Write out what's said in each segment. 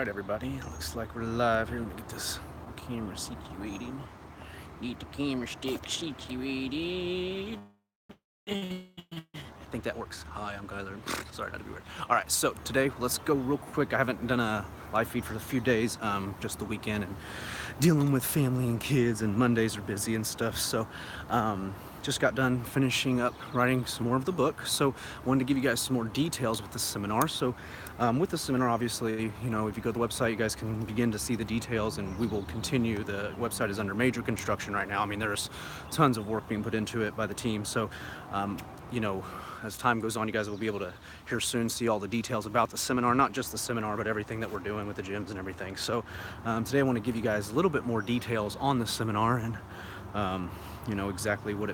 Alright everybody, looks like we're live here. Let me get this camera situated. Need the camera stick situated. I think that works. Hi, I'm Kyler. Sorry, not to be weird. Alright, so today let's go real quick. I haven't done a live feed for a few days, just the weekend and dealing with family and kids, and Mondays are busy and stuff. So just got done finishing up writing some more of the book, so wanted to give you guys some more details with the seminar. So with the seminar, obviously, you know, if you go to the website, you guys can begin to see the details, and we will continue. The website is under major construction right now. I mean, there's tons of work being put into it by the team. So you know, as time goes on, you guys will be able to here soon see all the details about the seminar, not just the seminar, but everything that we're doing with the gyms and everything. So today I want to give you guys a little bit more details on the seminar, and you know, exactly what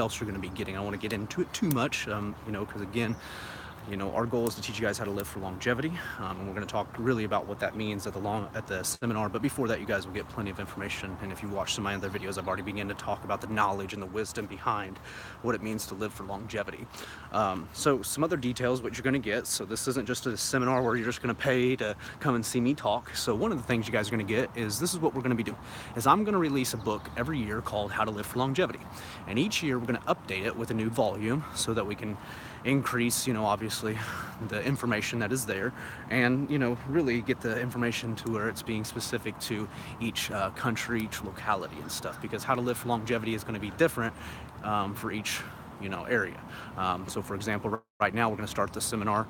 else you're going to be getting. I don't want to get into it too much, you know, because again, you know, our goal is to teach you guys how to live for longevity, and we're going to talk really about what that means at the seminar. But before that, you guys will get plenty of information, and if you watch some of my other videos, I've already begun to talk about the knowledge and the wisdom behind what it means to live for longevity. So some other details what you're going to get. So this isn't just a seminar where you're just going to pay to come and see me talk. So one of the things you guys are going to get is, this is what we're going to be doing, is I'm going to release a book every year called How to Live for Longevity, and each year we're going to update it with a new volume so that we can increase, you know, obviously the information that is there, and, you know, really get the information to where it's being specific to each country, each locality and stuff, because how to live for longevity is going to be different for each, you know, area. So for example, right now we're going to start the seminar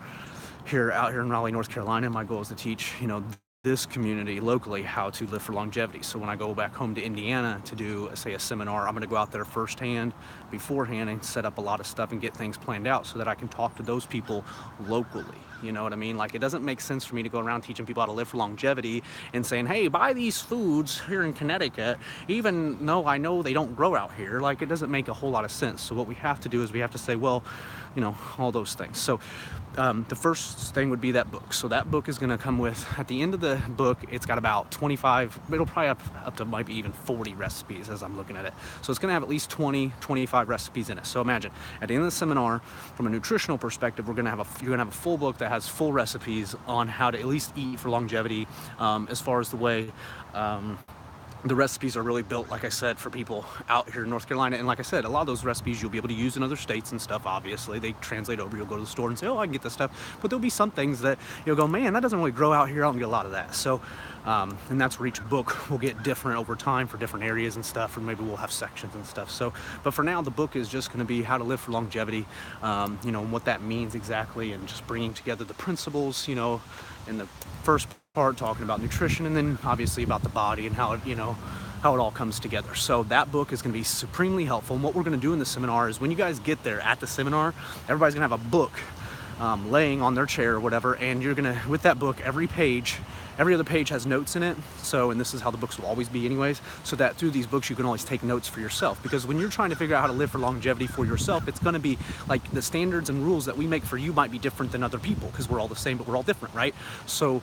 out here in Raleigh, North Carolina. My goal is to teach, you know, this community locally how to live for longevity. So when I go back home to Indiana to do, say, a seminar, I'm going to go out there beforehand, and set up a lot of stuff and get things planned out so that I can talk to those people locally. You know what I mean? Like, it doesn't make sense for me to go around teaching people how to live for longevity and saying, hey, buy these foods here in Connecticut, even though I know they don't grow out here. Like, it doesn't make a whole lot of sense. So what we have to do is we have to say, well, you know, all those things. So the first thing would be that book. So that book is going to come with, at the end of the book, it's got about 25, it'll probably up to maybe even 40 recipes as I'm looking at it. So it's going to have at least 25 recipes in it. So imagine at the end of the seminar, from a nutritional perspective, you're going to have a full book that has full recipes on how to at least eat for longevity, as far as the way the recipes are really built, like I said, for people out here in North Carolina. And like I said, a lot of those recipes you'll be able to use in other states and stuff. Obviously, they translate over. You'll go to the store and say, oh, I can get this stuff. But there'll be some things that you'll go, man, that doesn't really grow out here. I don't get a lot of that. So, and that's where each book will get different over time for different areas and stuff. Or maybe we'll have sections and stuff. So, but for now, the book is just going to be how to live for longevity, you know, and what that means exactly, and just bringing together the principles, you know, in the first part, talking about nutrition, and then obviously about the body and how it, you know, how it all comes together. So that book is going to be supremely helpful. And what we're going to do in the seminar is, when you guys get there at the seminar, everybody's going to have a book laying on their chair or whatever, and you're going to, with that book, every other page has notes in it. So, and this is how the books will always be anyways, so that through these books you can always take notes for yourself, because when you're trying to figure out how to live for longevity for yourself, it's going to be like the standards and rules that we make for you might be different than other people, because we're all the same but we're all different, right? So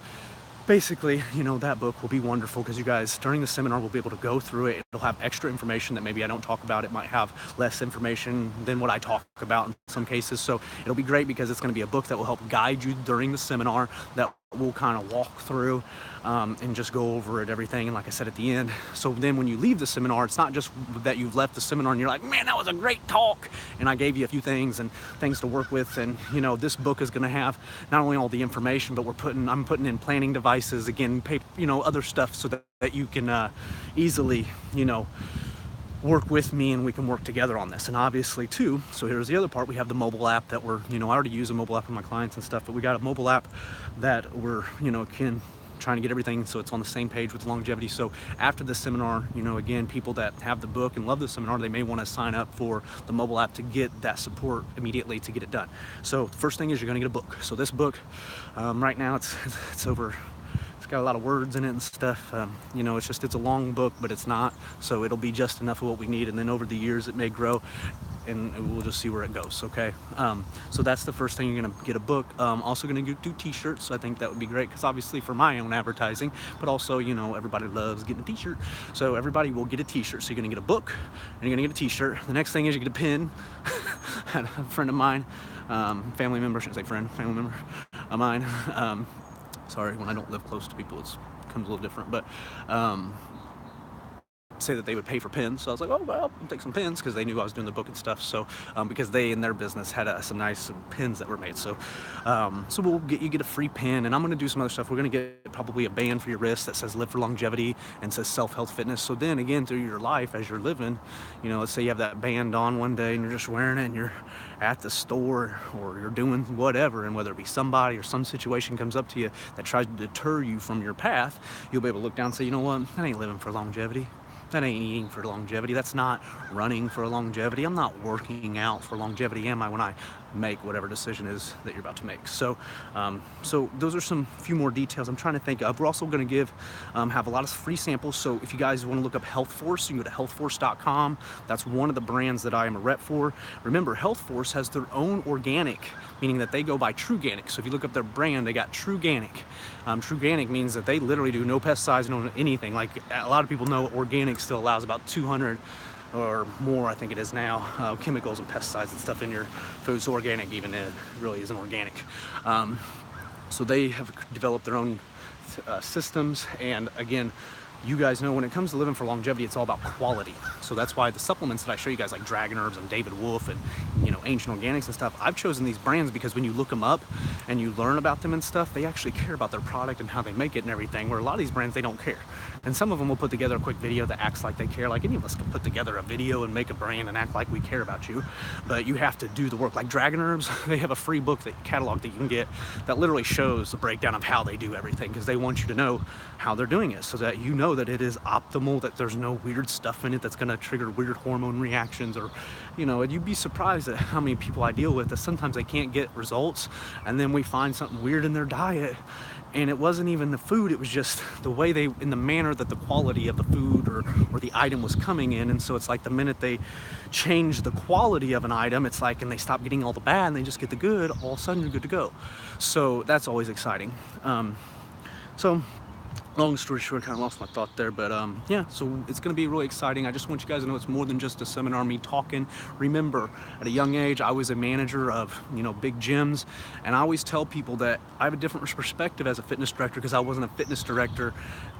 basically, you know, that book will be wonderful, because you guys during the seminar will be able to go through it. It'll have extra information that maybe I don't talk about. It might have less information than what I talk about in some cases. So it'll be great, because it's going to be a book that will help guide you during the seminar, that we'll kind of walk through and just go over it, everything. And like I said, at the end, so then when you leave the seminar, it's not just that you've left the seminar and you're like, man, that was a great talk, and I gave you a few things and things to work with. And you know, this book is going to have not only all the information, but I'm putting in planning devices, again, paper, you know, other stuff, so that you can easily, you know, work with me, and we can work together on this. And obviously too, so here's the other part, we have the mobile app that we're, you know, I already use a mobile app with my clients and stuff, but we got a mobile app that we're, you know, trying to get everything so it's on the same page with longevity. So after the seminar, you know, again, people that have the book and love the seminar, they may want to sign up for the mobile app to get that support immediately to get it done. So the first thing is, you're going to get a book. So this book, right now it's over, it's got a lot of words in it and stuff. You know, it's a long book, but it's not. So it'll be just enough of what we need. And then over the years, it may grow, and we'll just see where it goes. Okay. So that's the first thing. You're going to get a book. Also going to do t-shirts. So I think that would be great, because obviously for my own advertising, but also, you know, everybody loves getting a t-shirt. So everybody will get a t-shirt. So you're going to get a book and you're going to get a t-shirt. The next thing is you get a pin. I had a friend of mine, family member, I shouldn't say friend, family member of mine, Sorry, when I don't live close to people, it becomes a little different. But say that they would pay for pins, so I was like, oh well, I'll take some pins, because they knew I was doing the book and stuff. So because they in their business had some nice pins that were made, so we'll get a free pin, and I'm going to do some other stuff. We're going to get probably a band for your wrist that says live for longevity and says self-health fitness. So then again, through your life as you're living, you know, let's say you have that band on one day and you're just wearing it and you're at the store or you're doing whatever, and whether it be somebody or some situation comes up to you that tries to deter you from your path, you'll be able to look down and say, you know what, that ain't living for longevity. That ain't eating for longevity. That's not running for longevity. I'm not working out for longevity, am I, when I make whatever decision is that you're about to make? So so those are some few more details I'm trying to think of. We're also going to have a lot of free samples. So if you guys want to look up Health Force, you can go to healthforce.com. That's one of the brands that I am a rep for. Remember, Health Force has their own organic, meaning that they go by Truganic. So if you look up their brand, they got Truganic. Truganic means that they literally do no pesticides, no anything. Like a lot of people know, organic still allows about 200 or more, I think it is now, chemicals and pesticides and stuff in your food. So organic even really isn't organic. So they have developed their own systems, and again, you guys know when it comes to living for longevity, it's all about quality. So that's why the supplements that I show you guys, like Dragon Herbs and David Wolf and, you know, Ancient Organics and stuff, I've chosen these brands because when you look them up and you learn about them and stuff, they actually care about their product and how they make it and everything, where a lot of these brands, they don't care. And some of them will put together a quick video that acts like they care. Like any of us can put together a video and make a brand and act like we care about you, but you have to do the work. Like Dragon Herbs, they have a free book, that catalog that you can get, that literally shows the breakdown of how they do everything, because they want you to know how they're doing it, so that you know that it is optimal, that there's no weird stuff in it that's going to trigger weird hormone reactions, or, you know, and you'd be surprised at how many people I deal with that sometimes they can't get results, and then we find something weird in their diet, and it wasn't even the food, it was just the way they, in the manner that the quality of the food or the item was coming in. And so it's like the minute they change the quality of an item, it's like, and they stop getting all the bad and they just get the good, all of a sudden you're good to go. So that's always exciting. So long story short, I kind of lost my thought there, but yeah, so it's going to be really exciting. I just want you guys to know it's more than just a seminar, me talking. Remember, at a young age, I was a manager of, you know, big gyms, and I always tell people that I have a different perspective as a fitness director, because I wasn't a fitness director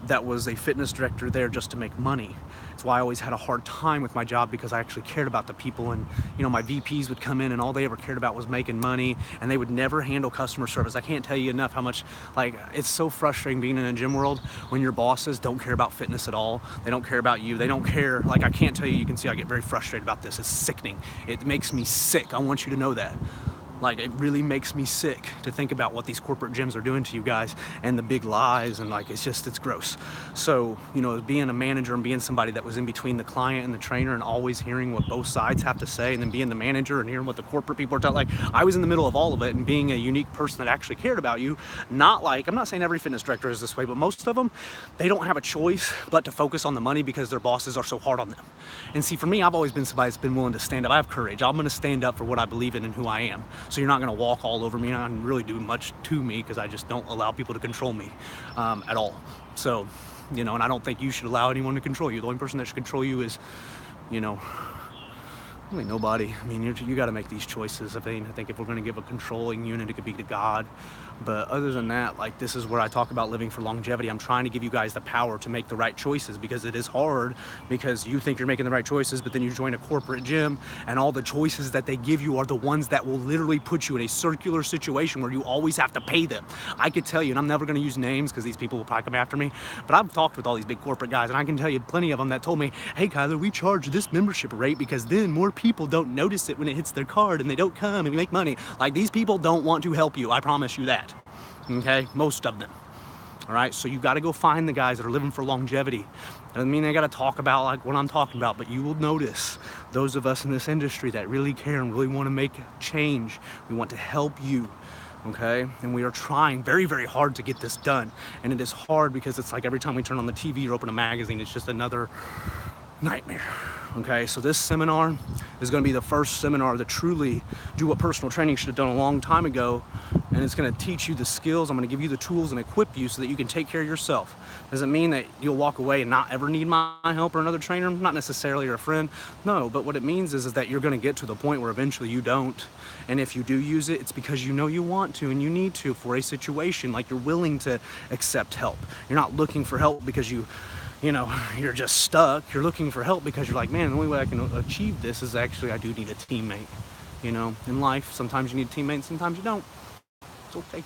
that was a fitness director there just to make money. It's why I always had a hard time with my job, because I actually cared about the people, and, you know, my VPs would come in and all they ever cared about was making money, and they would never handle customer service. I can't tell you enough how much, like, it's so frustrating being in a gym world when your bosses don't care about fitness at all. They don't care about you. They don't care. Like, I can't tell you, you can see I get very frustrated about this. It's sickening. It makes me sick. I want you to know that. Like, it really makes me sick to think about what these corporate gyms are doing to you guys, and the big lies, and like, it's gross. So, you know, being a manager and being somebody that was in between the client and the trainer and always hearing what both sides have to say, and then being the manager and hearing what the corporate people are telling, like, I was in the middle of all of it, and being a unique person that actually cared about you. Not like, I'm not saying every fitness director is this way, but most of them, they don't have a choice but to focus on the money because their bosses are so hard on them. And see, for me, I've always been somebody that's been willing to stand up. I have courage. I'm going to stand up for what I believe in and who I am. So you're not going to walk all over me. I don't really do much to me, because I just don't allow people to control me at all. So, you know, and I don't think you should allow anyone to control you. The only person that should control you is, you know, really nobody. I mean, you got to make these choices. I think if we're going to give a controlling unit, it could be to God. But other than that, like, this is where I talk about living for longevity. I'm trying to give you guys the power to make the right choices, because it is hard, because you think you're making the right choices, but then you join a corporate gym and all the choices that they give you are the ones that will literally put you in a circular situation where you always have to pay them. I could tell you, and I'm never going to use names because these people will probably come after me, but I've talked with all these big corporate guys, and I can tell you plenty of them that told me, hey Kyler, we charge this membership rate because then more people don't notice it when it hits their card and they don't come and make money. Like, these people don't want to help you, I promise you that. Okay, most of them. All right, so you got to go find the guys that are living for longevity. Doesn't mean they got to talk about like what I'm talking about, but you will notice those of us in this industry that really care and really want to make change. We want to help you. Okay, and we are trying very, very hard to get this done. And it is hard because it's like every time we turn on the TV or open a magazine, it's just another nightmare. Okay, so this seminar is going to be the first seminar to truly do what personal training should have done a long time ago, and it's going to teach you the skills. I'm going to give you the tools and equip you so that you can take care of yourself. Does it mean that you'll walk away and not ever need my help or another trainer? Not necessarily, or a friend. No, but what it means is that you're going to get to the point where eventually you don't. And if you do use it, it's because you know you want to and you need to for a situation. Like, you're willing to accept help. You're not looking for help because you're just stuck. You're looking for help because you're like, man, the only way I can achieve this is actually I do need a teammate. In life, sometimes you need a teammate, sometimes you don't. It's okay.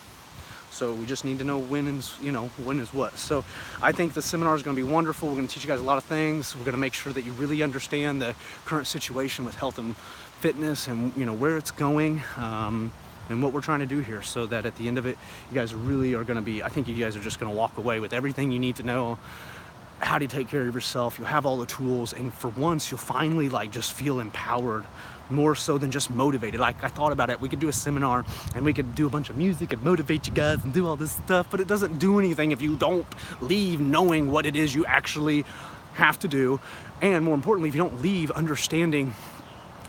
So we just need to know when is what. So I think the seminar is going to be wonderful. We're going to teach you guys a lot of things. We're going to make sure that you really understand the current situation with health and fitness and where it's going, and what we're trying to do here, so that at the end of it, you guys really are going to be, I think you guys are just going to walk away with everything you need to know how to take care of yourself. You'll have all the tools, and for once you'll finally just feel empowered, more so than just motivated. Like, I thought about it, we could do a seminar and we could do a bunch of music and motivate you guys and do all this stuff, but it doesn't do anything if you don't leave knowing what it is you actually have to do, and more importantly, if you don't leave understanding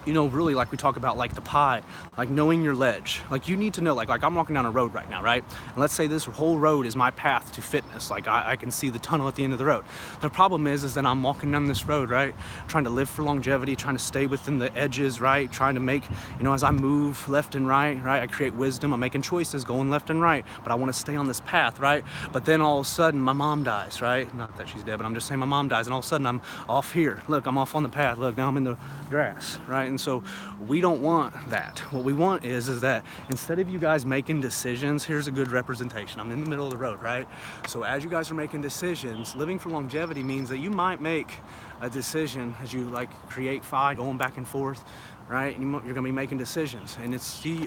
really, like we talk about, like the pie, like knowing your ledge. Like, you need to know, like I'm walking down a road right now, right? And let's say this whole road is my path to fitness. Like, I can see the tunnel at the end of the road. The problem is that I'm walking down this road, right? Trying to live for longevity, trying to stay within the edges, right? Trying to make, as I move left and right, I create wisdom. I'm making choices, going left and right, but I want to stay on this path, right? But then all of a sudden, my mom dies, right? Not that she's dead, but I'm just saying my mom dies, and all of a sudden I'm off here. Look, I'm off on the path. Look, now I'm in the grass, right? And so we don't want that. What we want is that instead of you guys making decisions, here's a good representation. I'm in the middle of the road, right? So as you guys are making decisions, living for longevity means that you might make a decision as you create five, going back and forth, right? And you're gonna be making decisions, and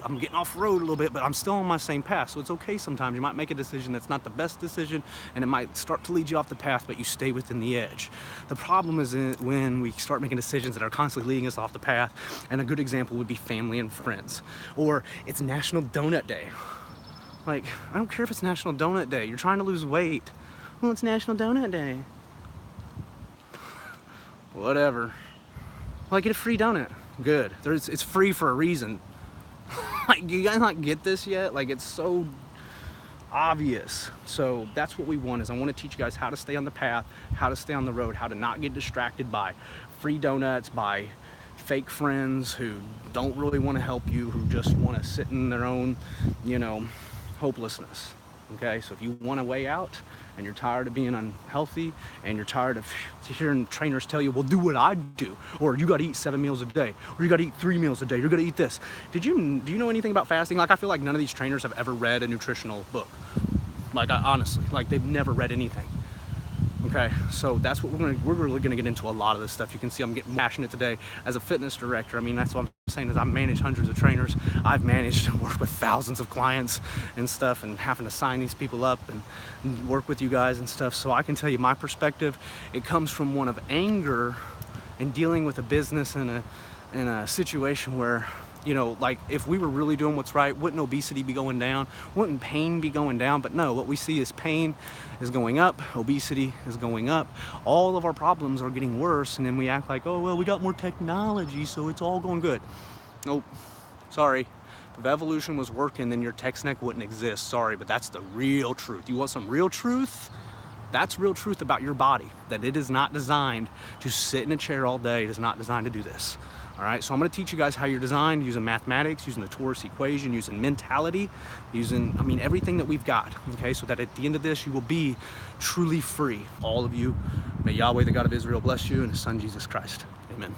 I'm getting off road a little bit, but I'm still on my same path. So it's okay sometimes. You might make a decision that's not the best decision, and it might start to lead you off the path, but you stay within the edge. The problem is when we start making decisions that are constantly leading us off the path, and a good example would be family and friends. Or it's National Donut Day. Like, I don't care if it's National Donut Day. You're trying to lose weight. Well, it's National Donut Day. Whatever. Well, I get a free donut. Good. It's free for a reason. Like, do you guys not get this yet? Like, it's so obvious. So that's what we want. Is I want to teach you guys how to stay on the path, how to stay on the road, how to not get distracted by free donuts, by fake friends who don't really want to help you, who just want to sit in their own, hopelessness. Okay, so if you want a way out and you're tired of being unhealthy and you're tired of hearing trainers tell you, well, do what I do, or you got to eat 7 meals a day, or you got to eat 3 meals a day, you're going to eat this. Do you know anything about fasting? Like, I feel like none of these trainers have ever read a nutritional book. Like, honestly, like, they've never read anything. Okay, so that's what we're really gonna get into a lot of this stuff. You can see I'm getting passionate today as a fitness director. I mean, that's what I'm saying, is I've managed hundreds of trainers. I've managed to work with thousands of clients and stuff, and having to sign these people up and work with you guys and stuff. So I can tell you my perspective. It comes from one of anger and dealing with a business in a situation where, like, if we were really doing what's right, wouldn't obesity be going down? Wouldn't pain be going down? But no, what we see is pain is going up, obesity is going up. All of our problems are getting worse, and then we act like, oh, well, we got more technology, so it's all going good. Nope, sorry. If evolution was working, then your text neck wouldn't exist. Sorry, but that's the real truth. You want some real truth? That's real truth about your body, that it is not designed to sit in a chair all day. It is not designed to do this. All right, so I'm going to teach you guys how you're designed, using mathematics, using the torus equation, using mentality, using, everything that we've got, okay, so that at the end of this, you will be truly free. All of you, may Yahweh, the God of Israel, bless you, and His Son, Jesus Christ. Amen.